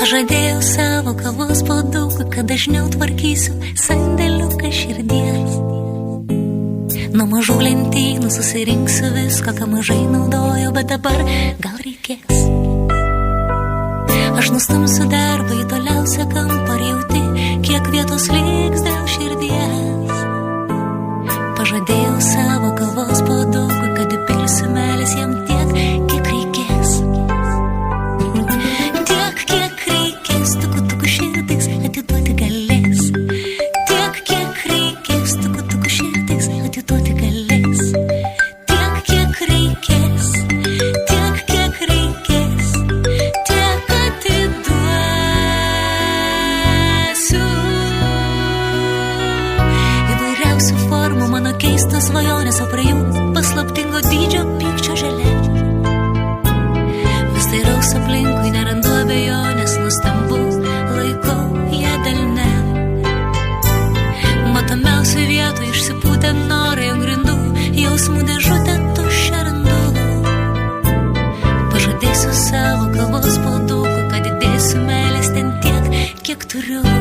Pažadėjau savo kavos puodukui, kad dažniau tvarkysiu sandėliuką širdies. Nuo mažų lentynų susirinksiu viską, ką mažai naudojau, bet dabar gal reikės. Aš nustumsiu darbą į toliausią kampą ir jauti, kiek vietos liks dėl širdies. Pažadėjau savo kavos puodukui, kad įpilsiu meilės jam tiek, kiek reikės. Tiek, kiek reikės, tukutukų širdis atiduoti galės. Tiek, kiek reikės, tukutukų širdis atiduoti galės. Tiek, kiek reikės, tiek, kiek reikės, tiek atiduosiu. Įvairiausių formų mano keistos svajonės, o prie jų paslaptingo dydžio pykčio želė. Vis dairaus aplinkui, nerandu abejonės, nustembu, laikau ją delne. Matomiausių vietų išsipūtę norai ant grindų, jausmų dėžutę tuščią randu. Pažadėsiu savo kavos puodukui, kad įdėsiu meilės ten tiek, kiek turiu.